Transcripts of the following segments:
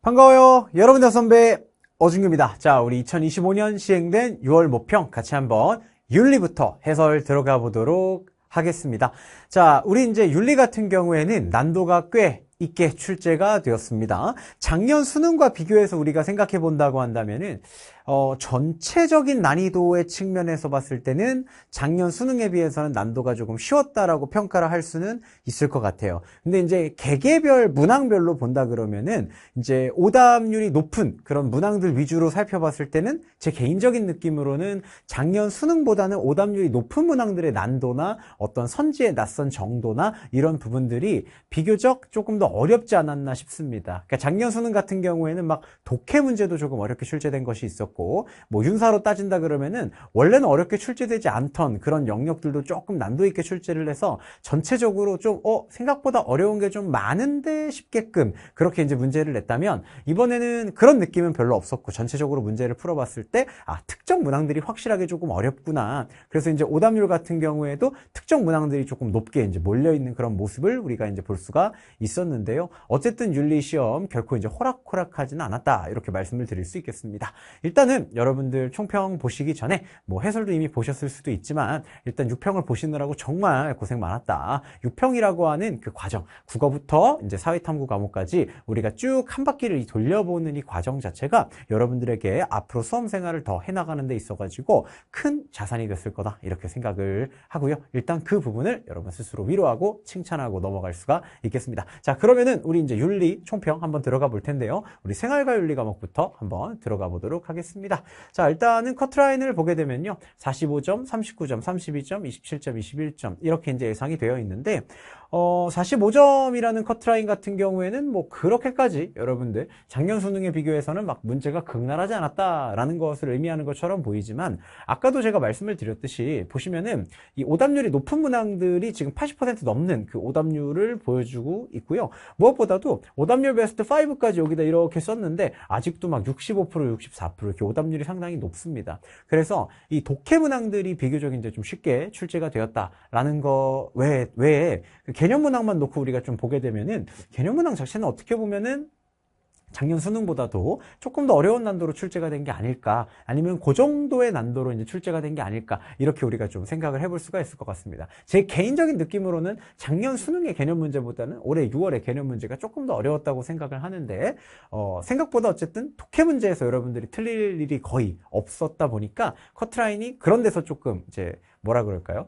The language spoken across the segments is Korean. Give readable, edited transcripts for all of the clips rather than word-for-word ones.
반가워요. 여러분들 선배 어준규입니다. 자, 우리 2025년 시행된 6월 모평 같이 한번 윤리부터 해설 들어가 보도록 하겠습니다. 자, 우리 이제 윤리 같은 경우에는 난도가 꽤 있게 출제가 되었습니다. 작년 수능과 비교해서 우리가 생각해 본다고 한다면은 전체적인 난이도의 측면에서 봤을 때는 작년 수능에 비해서는 난도가 조금 쉬웠다라고 평가를 할 수는 있을 것 같아요. 근데 이제 개개별 문항별로 본다 그러면은 이제 오답률이 높은 그런 문항들 위주로 살펴봤을 때는 제 개인적인 느낌으로는 작년 수능보다는 오답률이 높은 문항들의 난도나 어떤 선지의 낯선 정도나 이런 부분들이 비교적 조금 더 어렵지 않았나 싶습니다. 그러니까 작년 수능 같은 경우에는 막 독해 문제도 조금 어렵게 출제된 것이 있었고, 뭐 윤사로 따진다 그러면은 원래는 어렵게 출제되지 않던 그런 영역들도 조금 난도 있게 출제를 해서 전체적으로 좀 생각보다 어려운 게 좀 많은데 싶게끔 그렇게 이제 문제를 냈다면, 이번에는 그런 느낌은 별로 없었고 전체적으로 문제를 풀어봤을 때 특정 문항들이 확실하게 조금 어렵구나. 그래서 이제 오답률 같은 경우에도 특정 문항들이 조금 높게 이제 몰려 있는 그런 모습을 우리가 이제 볼 수가 있었는데요. 어쨌든 윤리 시험 결코 이제 호락호락하지는 않았다, 이렇게 말씀을 드릴 수 있겠습니다. 일단은 여러분들 총평 보시기 전에 뭐 해설도 이미 보셨을 수도 있지만 일단 6평을 보시느라고 정말 고생 많았다. 6평이라고 하는 그 과정, 국어부터 이제 사회탐구 과목까지 우리가 쭉 한 바퀴를 돌려보는 이 과정 자체가 여러분들에게 앞으로 수험 생활을 더 해나가는 데 있어가지고 큰 자산이 됐을 거다, 이렇게 생각을 하고요. 일단 그 부분을 여러분 스스로 위로하고 칭찬하고 넘어갈 수가 있겠습니다. 자, 그러면은 우리 이제 윤리 총평 한번 들어가 볼 텐데요. 우리 생활과 윤리 과목부터 한번 들어가 보도록 하겠습니다. 자, 일단은 커트라인을 보게 되면요, 45점, 39점, 32점, 27점, 21점 이렇게 이제 예상이 되어 있는데, 45점이라는 커트라인 같은 경우에는 뭐 그렇게까지 여러분들 작년 수능에 비교해서는 막 문제가 극날하지 않았다라는 것을 의미하는 것처럼 보이지만, 아까도 제가 말씀을 드렸듯이 보시면은 이 오답률이 높은 문항들이 지금 80% 넘는 그 오답률을 보여주고 있고요. 무엇보다도 오답률 베스트 5까지 여기다 이렇게 썼는데 아직도 막 65%, 64% 이렇게 오답률이 상당히 높습니다. 그래서 이 독해 문항들이 비교적 이제 좀 쉽게 출제가 되었다라는 거 외에 개념 문항만 놓고 우리가 좀 보게 되면은, 개념 문항 자체는 어떻게 보면은 작년 수능보다도 조금 더 어려운 난도로 출제가 된 게 아닐까, 아니면 그 정도의 난도로 이제 출제가 된 게 아닐까, 이렇게 우리가 좀 생각을 해볼 수가 있을 것 같습니다. 제 개인적인 느낌으로는 작년 수능의 개념 문제보다는 올해 6월의 개념 문제가 조금 더 어려웠다고 생각을 하는데, 생각보다 어쨌든 독해 문제에서 여러분들이 틀릴 일이 거의 없었다 보니까 커트라인이 그런 데서 조금 이제 뭐라 그럴까요?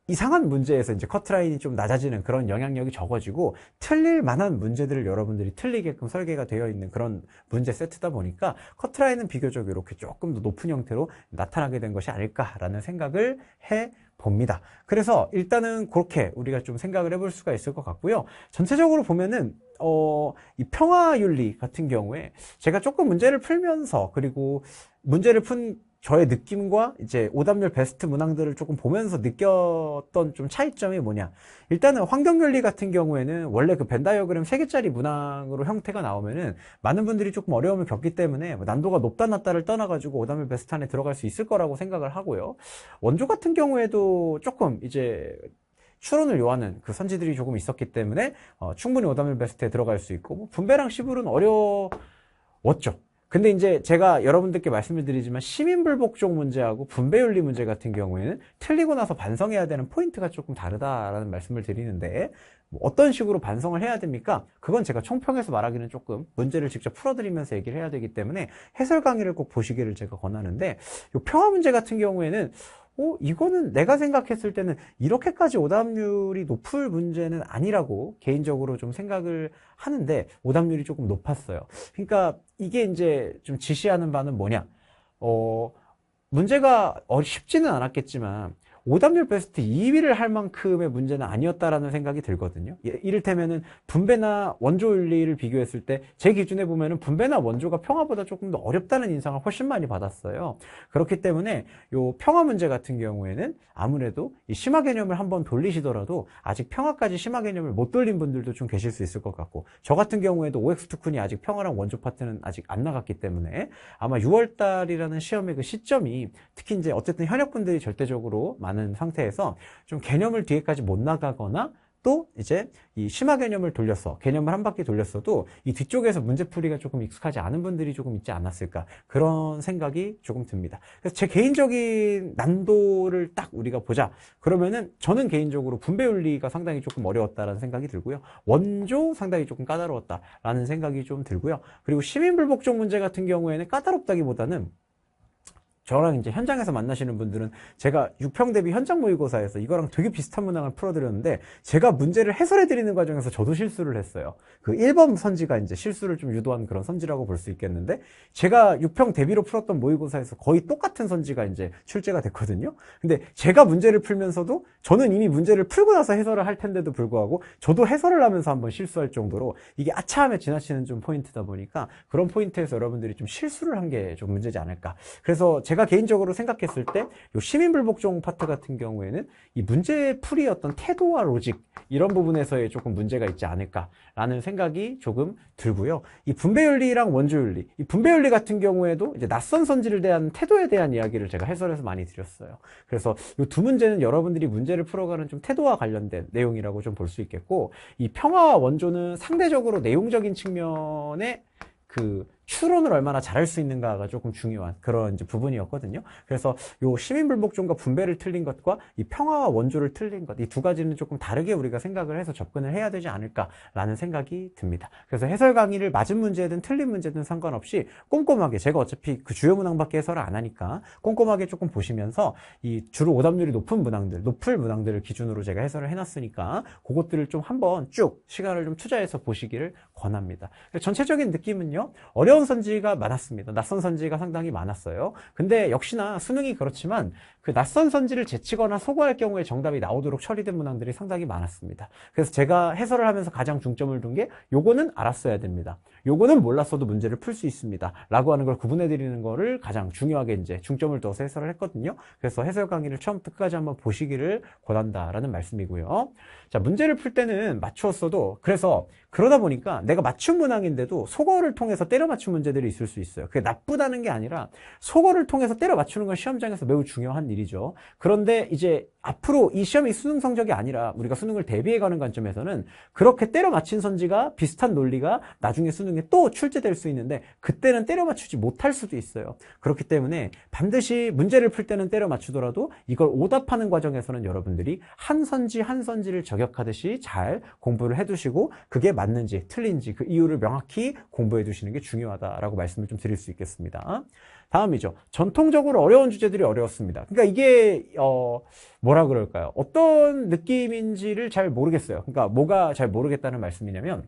이상한 문제에서 이제 커트라인이 좀 낮아지는 그런 영향력이 적어지고, 틀릴 만한 문제들을 여러분들이 틀리게끔 설계가 되어 있는 그런 문제 세트다 보니까 커트라인은 비교적 이렇게 조금 더 높은 형태로 나타나게 된 것이 아닐까라는 생각을 해 봅니다. 그래서 일단은 그렇게 우리가 좀 생각을 해볼 수가 있을 것 같고요. 전체적으로 보면은 이 평화윤리 같은 경우에 제가 조금 문제를 풀면서, 그리고 문제를 푼 저의 느낌과 이제 오답률 베스트 문항들을 조금 보면서 느꼈던 좀 차이점이 뭐냐, 일단은 환경윤리 같은 경우에는 원래 그 벤 다이어그램 3개짜리 문항으로 형태가 나오면은 많은 분들이 조금 어려움을 겪기 때문에 난도가 높다 낮다를 떠나가지고 오답률 베스트 안에 들어갈 수 있을 거라고 생각을 하고요. 원조 같은 경우에도 조금 이제 추론을 요하는 그 선지들이 조금 있었기 때문에 충분히 오답률 베스트에 들어갈 수 있고, 뭐 분배랑 시불은 어려웠죠. 근데 이제 제가 여러분들께 말씀을 드리지만 시민불복종 문제하고 분배윤리 문제 같은 경우에는 틀리고 나서 반성해야 되는 포인트가 조금 다르다라는 말씀을 드리는데, 뭐 어떤 식으로 반성을 해야 됩니까? 그건 제가 총평에서 말하기는 조금 문제를 직접 풀어드리면서 얘기를 해야 되기 때문에 해설 강의를 꼭 보시기를 제가 권하는데, 이 평화 문제 같은 경우에는 이거는 내가 생각했을 때는 이렇게까지 오답률이 높을 문제는 아니라고 개인적으로 좀 생각을 하는데, 오답률이 조금 높았어요. 그러니까 이게 이제 좀 지시하는 바는 뭐냐, 문제가 쉽지는 않았겠지만 오답률 베스트 2위를 할 만큼의 문제는 아니었다라는 생각이 들거든요. 이를테면은 분배나 원조윤리를 비교했을 때 제 기준에 보면은 분배나 원조가 평화보다 조금 더 어렵다는 인상을 훨씬 많이 받았어요. 그렇기 때문에 요 평화 문제 같은 경우에는 아무래도 이 심화 개념을 한번 돌리시더라도 아직 평화까지 심화 개념을 못 돌린 분들도 좀 계실 수 있을 것 같고, 저 같은 경우에도 OX 투쿤이 아직 평화랑 원조 파트는 아직 안 나갔기 때문에 아마 6월달이라는 시험의 그 시점이, 특히 이제 어쨌든 현역분들이 절대적으로 많은 상태에서 좀 개념을 뒤에까지 못 나가거나 또 이제 이 심화 개념을 돌렸어. 개념을 한 바퀴 돌렸어도 이 뒤쪽에서 문제풀이가 조금 익숙하지 않은 분들이 조금 있지 않았을까. 그런 생각이 조금 듭니다. 그래서 제 개인적인 난도를 딱 우리가 보자. 그러면은 저는 개인적으로 분배윤리가 상당히 조금 어려웠다라는 생각이 들고요. 원조 상당히 조금 까다로웠다라는 생각이 좀 들고요. 그리고 시민불복종 문제 같은 경우에는 까다롭다기보다는 저랑 이제 현장에서 만나시는 분들은 제가 6평 대비 현장 모의고사에서 이거랑 되게 비슷한 문항을 풀어드렸는데 제가 문제를 해설해드리는 과정에서 저도 실수를 했어요. 그 1번 선지가 이제 실수를 좀 유도한 그런 선지라고 볼 수 있겠는데 제가 6평 대비로 풀었던 모의고사에서 거의 똑같은 선지가 이제 출제가 됐거든요. 근데 제가 문제를 풀면서도 저는 이미 문제를 풀고 나서 해설을 할 텐데도 불구하고 저도 해설을 하면서 한번 실수할 정도로 이게 아차함에 지나치는 좀 포인트다 보니까 그런 포인트에서 여러분들이 좀 실수를 한 게 좀 문제지 않을까. 그래서 제가 개인적으로 생각했을 때 이 시민불복종 파트 같은 경우에는 이 문제풀이의 어떤 태도와 로직 이런 부분에서의 조금 문제가 있지 않을까라는 생각이 조금 들고요. 이 분배윤리랑 원조윤리, 이 분배윤리 같은 경우에도 이제 낯선 선지를 대한 태도에 대한 이야기를 제가 해설해서 많이 드렸어요. 그래서 이 두 문제는 여러분들이 문제를 풀어가는 좀 태도와 관련된 내용이라고 좀 볼 수 있겠고, 이 평화와 원조는 상대적으로 내용적인 측면에 그 추론을 얼마나 잘할 수 있는가가 조금 중요한 그런 이제 부분이었거든요. 그래서 요 시민불복종과 분배를 틀린 것과 이 평화와 원조를 틀린 것, 이 두 가지는 조금 다르게 우리가 생각을 해서 접근을 해야 되지 않을까라는 생각이 듭니다. 그래서 해설 강의를 맞은 문제든 틀린 문제든 상관없이 꼼꼼하게, 제가 어차피 그 주요 문항밖에 해설을 안 하니까 꼼꼼하게 조금 보시면서 이 주로 오답률이 높은 문항들, 높을 문항들을 기준으로 제가 해설을 해놨으니까 그것들을 좀 한번 쭉 시간을 좀 투자해서 보시기를 권합니다. 전체적인 느낌은요, 어려운 선지가 많았습니다. 낯선 선지가 상당히 많았어요. 근데 역시나 수능이 그렇지만 그 낯선 선지를 제치거나 소거할 경우에 정답이 나오도록 처리된 문항들이 상당히 많았습니다. 그래서 제가 해설을 하면서 가장 중점을 둔 게 요거는 알았어야 됩니다. 요거는 몰랐어도 문제를 풀 수 있습니다. 라고 하는 걸 구분해 드리는 거를 가장 중요하게 이제 중점을 둬서 해설을 했거든요. 그래서 해설 강의를 처음부터 끝까지 한번 보시기를 권한다라는 말씀이고요. 자, 문제를 풀 때는 맞추었어도, 그래서 그러다 보니까 내가 맞춘 문항인데도 속어를 통해서 때려 맞춘 문제들이 있을 수 있어요. 그게 나쁘다는 게 아니라 속어를 통해서 때려 맞추는 건 시험장에서 매우 중요한 일이죠. 그런데 이제 앞으로 이 시험이 수능 성적이 아니라 우리가 수능을 대비해가는 관점에서는 그렇게 때려 맞힌 선지가 비슷한 논리가 나중에 수능에 또 출제될 수 있는데 그때는 때려 맞추지 못할 수도 있어요. 그렇기 때문에 반드시 문제를 풀 때는 때려 맞추더라도 이걸 오답하는 과정에서는 여러분들이 한 선지 한 선지를 저격하듯이 잘 공부를 해두시고 그게 맞는지 틀린지 그 이유를 명확히 공부해 두시는 게 중요하다라고 말씀을 좀 드릴 수 있겠습니다. 다음이죠. 전통적으로 어려운 주제들이 어려웠습니다. 그러니까 이게 뭐라 그럴까요? 어떤 느낌인지를 잘 모르겠어요. 그러니까 뭐가 잘 모르겠다는 말씀이냐면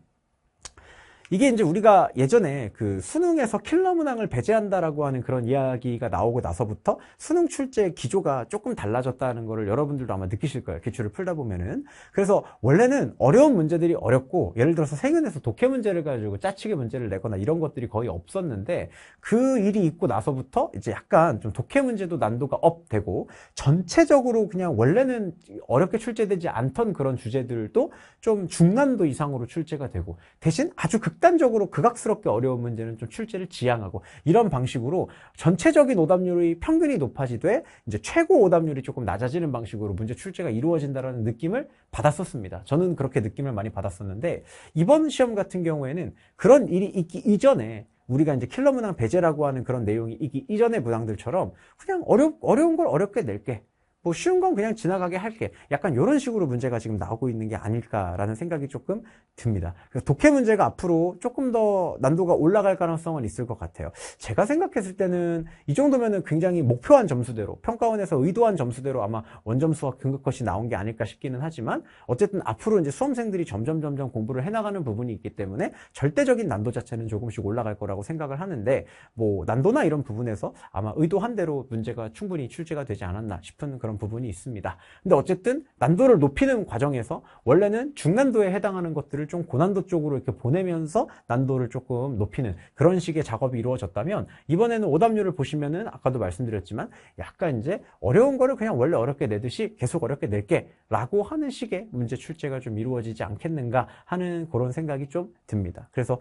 이게 이제 우리가 예전에 그 수능에서 킬러 문항을 배제한다라고 하는 그런 이야기가 나오고 나서부터 수능 출제 기조가 조금 달라졌다는 거를 여러분들도 아마 느끼실 거예요. 기출을 풀다 보면은. 그래서 원래는 어려운 문제들이 어렵고, 예를 들어서 생은에서 독해 문제를 가지고 짜치게 문제를 내거나 이런 것들이 거의 없었는데 그 일이 있고 나서부터 이제 약간 좀 독해 문제도 난도가 업되고 전체적으로 그냥 원래는 어렵게 출제되지 않던 그런 주제들도 좀 중난도 이상으로 출제가 되고, 대신 아주 극단적으로 극악스럽게 어려운 문제는 좀 출제를 지양하고, 이런 방식으로 전체적인 오답률이 평균이 높아지되 이제 최고 오답률이 조금 낮아지는 방식으로 문제 출제가 이루어진다는 느낌을 받았었습니다. 저는 그렇게 느낌을 많이 받았었는데 이번 시험 같은 경우에는 그런 일이 있기 이전에 우리가 이제 킬러 문항 배제라고 하는 그런 내용이 있기 이전의 문항들처럼 그냥 어려운 걸 어렵게 낼게, 뭐 쉬운 건 그냥 지나가게 할게, 약간 이런 식으로 문제가 지금 나오고 있는 게 아닐까라는 생각이 조금 듭니다. 그래서 독해 문제가 앞으로 조금 더 난도가 올라갈 가능성은 있을 것 같아요. 제가 생각했을 때는 이 정도면은 굉장히 목표한 점수대로, 평가원에서 의도한 점수대로 아마 원점 수학 등급컷이 나온 게 아닐까 싶기는 하지만, 어쨌든 앞으로 이제 수험생들이 점점 공부를 해나가는 부분이 있기 때문에 절대적인 난도 자체는 조금씩 올라갈 거라고 생각을 하는데, 뭐 난도나 이런 부분에서 아마 의도한 대로 문제가 충분히 출제가 되지 않았나 싶은 그런 부분이 있습니다. 근데 어쨌든 난도를 높이는 과정에서 원래는 중난도에 해당하는 것들을 좀 고난도 쪽으로 이렇게 보내면서 난도를 조금 높이는 그런 식의 작업이 이루어졌다면, 이번에는 오답률을 보시면은 아까도 말씀드렸지만 약간 이제 어려운 거를 그냥 원래 어렵게 내듯이 계속 어렵게 낼게 라고 하는 식의 문제 출제가 좀 이루어지지 않겠는가 하는 그런 생각이 좀 듭니다. 그래서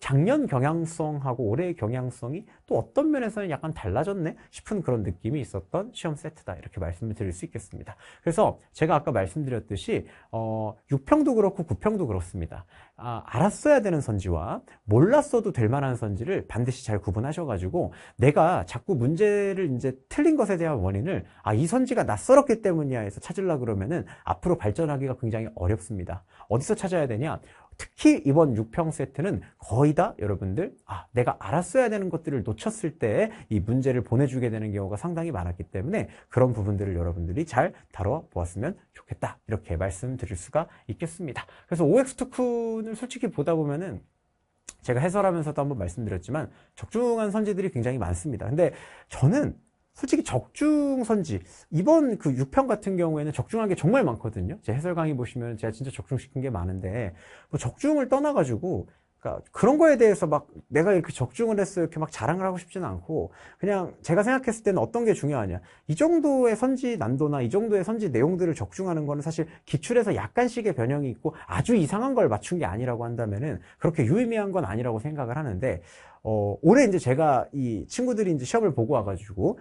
작년 경향성하고 올해의 경향성이 또 어떤 면에서는 약간 달라졌네 싶은 그런 느낌이 있었던 시험 세트다, 이렇게 말씀을 드릴 수 있겠습니다. 그래서 제가 아까 말씀드렸듯이 6평도 그렇고 9평도 그렇습니다. 알았어야 되는 선지와 몰랐어도 될 만한 선지를 반드시 잘 구분하셔가지고 내가 자꾸 문제를 이제 틀린 것에 대한 원인을 이 선지가 낯설었기 때문이야 해서 찾으려고 그러면은 앞으로 발전하기가 굉장히 어렵습니다. 어디서 찾아야 되냐? 특히 이번 6평 세트는 거의 다 여러분들 내가 알았어야 되는 것들을 놓쳤을 때 이 문제를 보내주게 되는 경우가 상당히 많았기 때문에 그런 부분들을 여러분들이 잘 다뤄보았으면 좋겠다, 이렇게 말씀드릴 수가 있겠습니다. 그래서 OX 특훈을 솔직히 보다 보면은 제가 해설하면서도 한번 말씀드렸지만 적중한 선지들이 굉장히 많습니다. 근데 저는 솔직히 적중 선지, 이번 그 6평 같은 경우에는 적중한 게 정말 많거든요. 제 해설 강의 보시면 제가 진짜 적중시킨 게 많은데, 뭐 적중을 떠나가지고, 그러니까 그런 거에 대해서 막 내가 이렇게 적중을 했어요, 이렇게 막 자랑을 하고 싶지는 않고, 그냥 제가 생각했을 때는 어떤 게 중요하냐. 이 정도의 선지 난도나 이 정도의 선지 내용들을 적중하는 거는 사실 기출에서 약간씩의 변형이 있고 아주 이상한 걸 맞춘 게 아니라고 한다면은 그렇게 유의미한 건 아니라고 생각을 하는데, 올해 이제 제가 이 친구들이 이제 시험을 보고 와가지고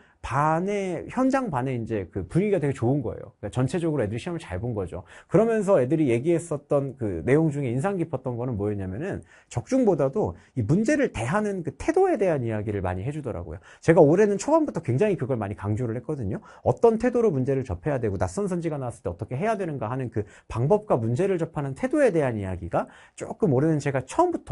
현장 반에 이제 그 분위기가 되게 좋은 거예요. 그러니까 전체적으로 애들이 시험을 잘 본 거죠. 그러면서 애들이 얘기했었던 그 내용 중에 인상 깊었던 거는 뭐였냐면은 적중보다도 이 문제를 대하는 그 태도에 대한 이야기를 많이 해주더라고요. 제가 올해는 초반부터 굉장히 그걸 많이 강조를 했거든요. 어떤 태도로 문제를 접해야 되고 낯선 선지가 나왔을 때 어떻게 해야 되는가 하는 그 방법과 문제를 접하는 태도에 대한 이야기가 조금 올해는 제가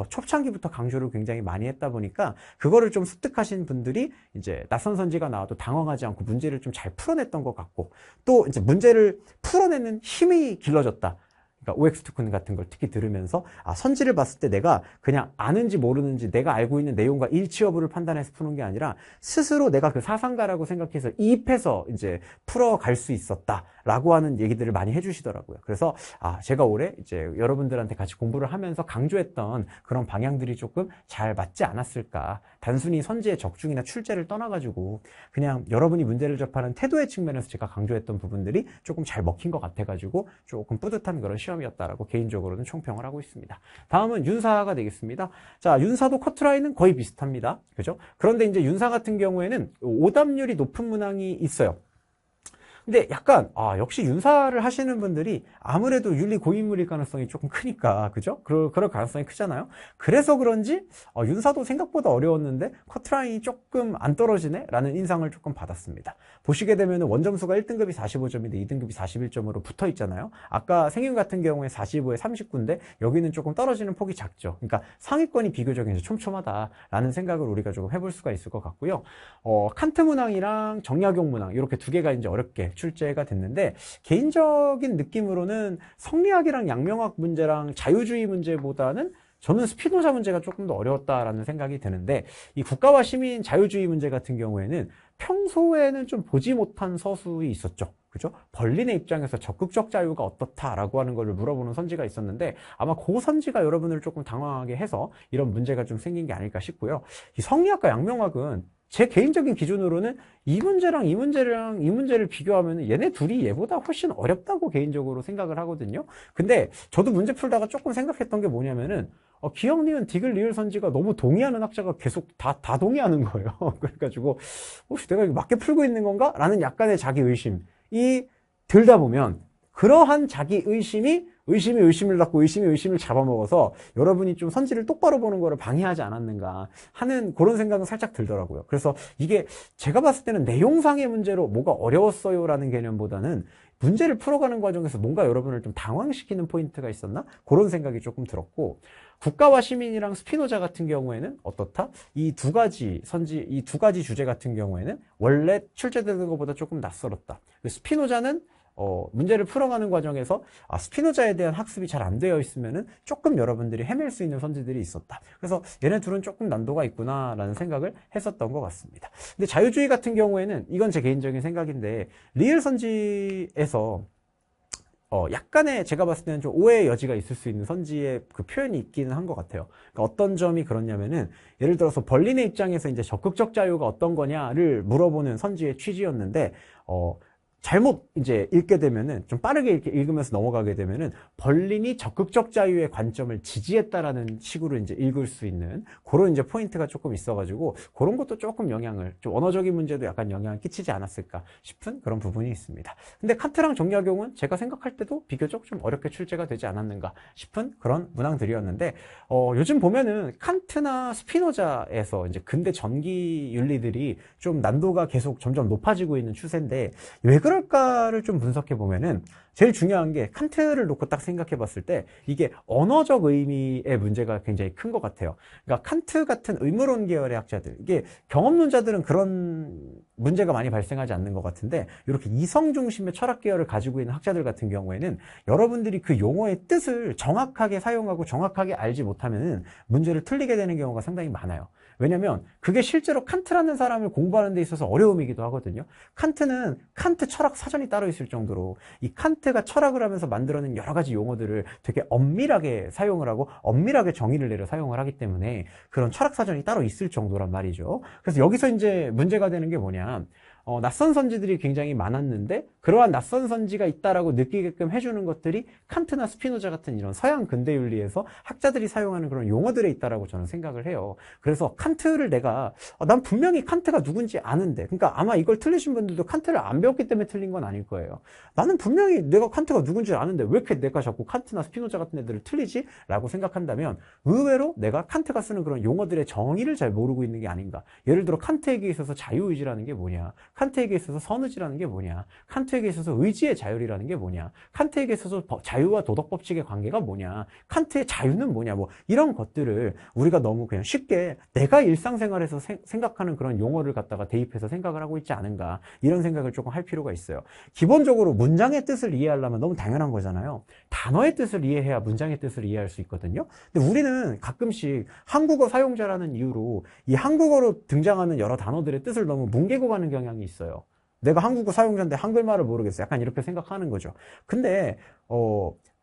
초창기부터 강조를 굉장히 많이 했다 보니까 그거를 좀 습득하신 분들이 이제 낯선 선지가 나와도 당황하지 않고 문제를 좀 잘 풀어냈던 것 같고, 또 이제 문제를 풀어내는 힘이 길러졌다. 그러니까 OX 특훈 같은 걸 특히 들으면서 선지를 봤을 때 내가 그냥 아는지 모르는지 내가 알고 있는 내용과 일치 여부를 판단해서 푸는 게 아니라 스스로 내가 그 사상가라고 생각해서 이입해서 이제 풀어갈 수 있었다라고 하는 얘기들을 많이 해주시더라고요. 그래서 제가 올해 이제 여러분들한테 같이 공부를 하면서 강조했던 그런 방향들이 조금 잘 맞지 않았을까. 단순히 선지의 적중이나 출제를 떠나가지고 그냥 여러분이 문제를 접하는 태도의 측면에서 제가 강조했던 부분들이 조금 잘 먹힌 것 같아가지고 조금 뿌듯한 그런 시험이었다라고 개인적으로는 총평을 하고 있습니다. 다음은 윤사가 되겠습니다. 자, 윤사도 커트라인은 거의 비슷합니다. 그죠? 그런데 이제 윤사 같은 경우에는 오답률이 높은 문항이 있어요. 근데 약간 역시 윤사를 하시는 분들이 아무래도 윤리 고인물일 가능성이 조금 크니까, 그죠? 그럴 가능성이 크잖아요. 그래서 그런지 윤사도 생각보다 어려웠는데 커트라인이 조금 안 떨어지네? 라는 인상을 조금 받았습니다. 보시게 되면 원점수가 1등급이 45점인데 2등급이 41점으로 붙어 있잖아요. 아까 생윤 같은 경우에 45에 39인데 여기는 조금 떨어지는 폭이 작죠. 그러니까 상위권이 비교적 이제 촘촘하다라는 생각을 우리가 조금 해볼 수가 있을 것 같고요. 칸트 문항이랑 정약용 문항 이렇게 두 개가 이제 어렵게 출제가 됐는데, 개인적인 느낌으로는 성리학이랑 양명학 문제랑 자유주의 문제보다는 저는 스피노자 문제가 조금 더 어려웠다라는 생각이 드는데, 이 국가와 시민 자유주의 문제 같은 경우에는 평소에는 좀 보지 못한 서술이 있었죠. 그죠? 벌린의 입장에서 적극적 자유가 어떻다라고 하는 걸 물어보는 선지가 있었는데, 아마 그 선지가 여러분을 조금 당황하게 해서 이런 문제가 좀 생긴 게 아닐까 싶고요. 이 성리학과 양명학은 제 개인적인 기준으로는 이 문제랑 이 문제랑 이 문제를 비교하면 얘네 둘이 얘보다 훨씬 어렵다고 개인적으로 생각을 하거든요. 근데 저도 문제 풀다가 조금 생각했던 게 뭐냐면은 기억, 니은, 디귿, 리을 선지가 너무 동의하는 학자가 계속 다 동의하는 거예요. 그래가지고 혹시 내가 맞게 풀고 있는 건가? 라는 약간의 자기 의심이 들다 보면 그러한 자기 의심이 의심을 낳고 의심이 의심을 잡아먹어서 여러분이 좀 선지를 똑바로 보는 거를 방해하지 않았는가 하는 그런 생각은 살짝 들더라고요. 그래서 이게 제가 봤을 때는 내용상의 문제로 뭐가 어려웠어요 라는 개념보다는 문제를 풀어가는 과정에서 뭔가 여러분을 좀 당황시키는 포인트가 있었나? 그런 생각이 조금 들었고, 국가와 시민이랑 스피노자 같은 경우에는 어떻다? 이 두 가지 주제 같은 경우에는 원래 출제되는 것보다 조금 낯설었다. 스피노자는 문제를 풀어가는 과정에서 스피노자에 대한 학습이 잘 안 되어 있으면은 조금 여러분들이 헤맬 수 있는 선지들이 있었다. 그래서 얘네 둘은 조금 난도가 있구나라는 생각을 했었던 것 같습니다. 근데 자유주의 같은 경우에는 이건 제 개인적인 생각인데, 리을 선지에서 약간의 제가 봤을 때는 좀 오해의 여지가 있을 수 있는 선지의 그 표현이 있기는 한 것 같아요. 그러니까 어떤 점이 그렇냐면은, 예를 들어서 벌린의 입장에서 이제 적극적 자유가 어떤 거냐를 물어보는 선지의 취지였는데, 잘못 이제 읽게 되면은, 좀 빠르게 이렇게 읽으면서 넘어가게 되면은, 벌린이 적극적 자유의 관점을 지지했다라는 식으로 이제 읽을 수 있는 그런 이제 포인트가 조금 있어가지고, 그런 것도 조금 영향을, 좀 언어적인 문제도 약간 영향을 끼치지 않았을까 싶은 그런 부분이 있습니다. 근데 칸트랑 정약용은 제가 생각할 때도 비교적 좀 어렵게 출제가 되지 않았는가 싶은 그런 문항들이었는데, 요즘 보면은 칸트나 스피노자에서 이제 근대 전기 윤리들이 좀 난도가 계속 점점 높아지고 있는 추세인데, 왜 그럴까를 좀 분석해 보면은, 제일 중요한 게 칸트를 놓고 딱 생각해 봤을 때 이게 언어적 의미의 문제가 굉장히 큰 것 같아요. 그러니까 칸트 같은 의무론 계열의 학자들, 이게 경험론자들은 그런 문제가 많이 발생하지 않는 것 같은데, 이렇게 이성 중심의 철학 계열을 가지고 있는 학자들 같은 경우에는 여러분들이 그 용어의 뜻을 정확하게 사용하고 정확하게 알지 못하면 문제를 틀리게 되는 경우가 상당히 많아요. 왜냐면 그게 실제로 칸트라는 사람을 공부하는 데 있어서 어려움이기도 하거든요. 칸트는 칸트 철학 사전이 따로 있을 정도로 이 칸트가 철학을 하면서 만들어낸 여러 가지 용어들을 되게 엄밀하게 사용을 하고 엄밀하게 정의를 내려 사용을 하기 때문에 그런 철학 사전이 따로 있을 정도란 말이죠. 그래서 여기서 이제 문제가 되는 게 뭐냐, 낯선 선지들이 굉장히 많았는데 그러한 낯선 선지가 있다라고 느끼게끔 해주는 것들이 칸트나 스피노자 같은 이런 서양 근대윤리에서 학자들이 사용하는 그런 용어들에 있다라고 저는 생각을 해요. 그래서 칸트를 난 분명히 칸트가 누군지 아는데, 그러니까 아마 이걸 틀리신 분들도 칸트를 안 배웠기 때문에 틀린 건 아닐 거예요. 나는 분명히 내가 칸트가 누군지 아는데 왜 이렇게 내가 자꾸 칸트나 스피노자 같은 애들을 틀리지? 라고 생각한다면 의외로 내가 칸트가 쓰는 그런 용어들의 정의를 잘 모르고 있는 게 아닌가. 예를 들어 칸트에게 있어서 자유의지라는 게 뭐냐, 칸트에게 있어서 선의지라는 게 뭐냐, 칸트에게 있어서 의지의 자율이라는 게 뭐냐, 칸트에게 있어서 자유와 도덕 법칙의 관계가 뭐냐, 칸트의 자유는 뭐냐, 뭐 이런 것들을 우리가 너무 그냥 쉽게 내가 일상생활에서 생각하는 그런 용어를 갖다가 대입해서 생각을 하고 있지 않은가, 이런 생각을 조금 할 필요가 있어요. 기본적으로 문장의 뜻을 이해하려면 너무 당연한 거잖아요. 단어의 뜻을 이해해야 문장의 뜻을 이해할 수 있거든요. 근데 우리는 가끔씩 한국어 사용자라는 이유로 이 한국어로 등장하는 여러 단어들의 뜻을 너무 뭉개고 가는 경향이 있어요. 내가 한국어 사용자인데 한글말을 모르겠어. 약간 이렇게 생각하는 거죠. 근데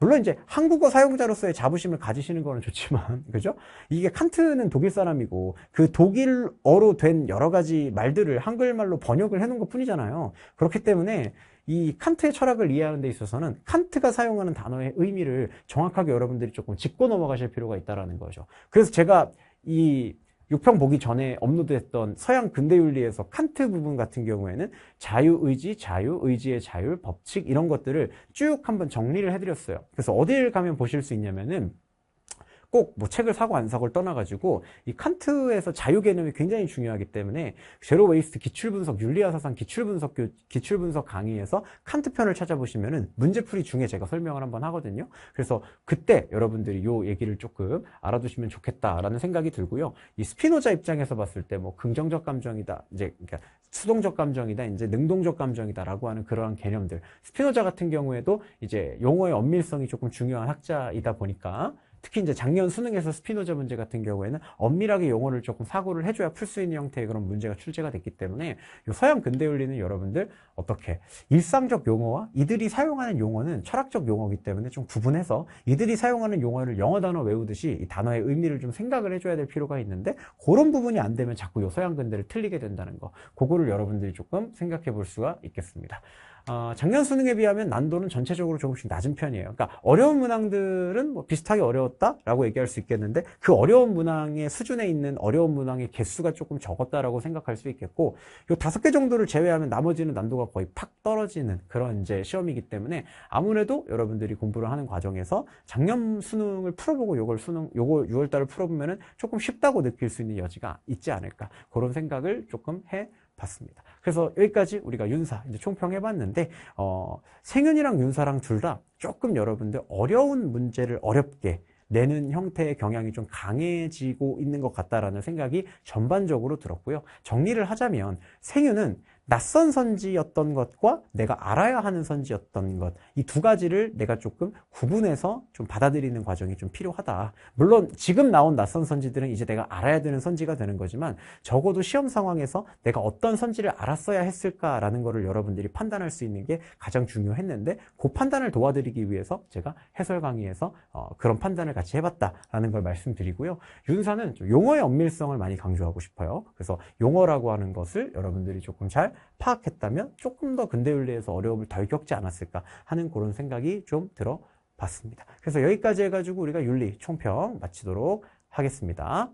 물론 이제 한국어 사용자로서의 자부심을 가지시는 거는 좋지만, 그죠? 이게 칸트는 독일 사람이고 그 독일어로 된 여러 가지 말들을 한글말로 번역을 해놓은 것 뿐이잖아요. 그렇기 때문에 이 칸트의 철학을 이해하는 데 있어서는 칸트가 사용하는 단어의 의미를 정확하게 여러분들이 조금 짚고 넘어가실 필요가 있다는 거죠. 그래서 제가 이 6평 보기 전에 업로드했던 서양 근대윤리에서 칸트 부분 같은 경우에는 자유의지, 의지의 자율, 법칙 이런 것들을 쭉 한번 정리를 해드렸어요. 그래서 어딜 가면 보실 수 있냐면은 꼭 뭐 책을 사고 안 사고를 떠나가지고 이 칸트에서 자유 개념이 굉장히 중요하기 때문에 제로 웨이스트 기출분석 윤리화 사상 기출분석 강의에서 칸트 편을 찾아보시면은 문제풀이 중에 제가 설명을 한번 하거든요. 그래서 그때 여러분들이 요 얘기를 조금 알아두시면 좋겠다라는 생각이 들고요. 이 스피노자 입장에서 봤을 때 뭐 긍정적 감정이다, 이제 그러니까 수동적 감정이다, 이제 능동적 감정이다라고 하는 그러한 개념들. 스피노자 같은 경우에도 이제 용어의 엄밀성이 조금 중요한 학자이다 보니까, 특히 이제 작년 수능에서 스피노자 문제 같은 경우에는 엄밀하게 용어를 조금 사고를 해줘야 풀 수 있는 형태의 그런 문제가 출제가 됐기 때문에 이 서양 근대윤리는 여러분들 어떻게 일상적 용어와 이들이 사용하는 용어는 철학적 용어이기 때문에 좀 구분해서 이들이 사용하는 용어를 영어 단어 외우듯이 이 단어의 의미를 좀 생각을 해줘야 될 필요가 있는데, 그런 부분이 안 되면 자꾸 이 서양 근대를 틀리게 된다는 거, 그거를 여러분들이 조금 생각해 볼 수가 있겠습니다. 작년 수능에 비하면 난도는 전체적으로 조금씩 낮은 편이에요. 그러니까 어려운 문항들은 뭐 비슷하게 어려웠다라고 얘기할 수 있겠는데, 그 어려운 문항의 수준에 있는 어려운 문항의 개수가 조금 적었다라고 생각할 수 있겠고, 이 5개 정도를 제외하면 나머지는 난도가 거의 팍 떨어지는 그런 이제 시험이기 때문에 아무래도 여러분들이 공부를 하는 과정에서 작년 수능을 풀어보고 요거 6월달을 풀어보면은 조금 쉽다고 느낄 수 있는 여지가 있지 않을까, 그런 생각을 조금 해봤습니다. 그래서 여기까지 우리가 윤사 이제 총평해봤는데, 생윤이랑 윤사랑 둘 다 조금 여러분들 어려운 문제를 어렵게 내는 형태의 경향이 좀 강해지고 있는 것 같다라는 생각이 전반적으로 들었고요. 정리를 하자면 생윤은 낯선 선지였던 것과 내가 알아야 하는 선지였던 것, 이 두 가지를 내가 조금 구분해서 좀 받아들이는 과정이 좀 필요하다. 물론 지금 나온 낯선 선지들은 이제 내가 알아야 되는 선지가 되는 거지만, 적어도 시험 상황에서 내가 어떤 선지를 알았어야 했을까라는 거를 여러분들이 판단할 수 있는 게 가장 중요했는데, 그 판단을 도와드리기 위해서 제가 해설 강의에서 그런 판단을 같이 해봤다라는 걸 말씀드리고요. 윤사는 좀 용어의 엄밀성을 많이 강조하고 싶어요. 그래서 용어라고 하는 것을 여러분들이 조금 잘 잘 파악했다면 조금 더 근대윤리에서 어려움을 덜 겪지 않았을까 하는 그런 생각이 좀 들어봤습니다. 그래서 여기까지 해가지고 우리가 윤리 총평 마치도록 하겠습니다.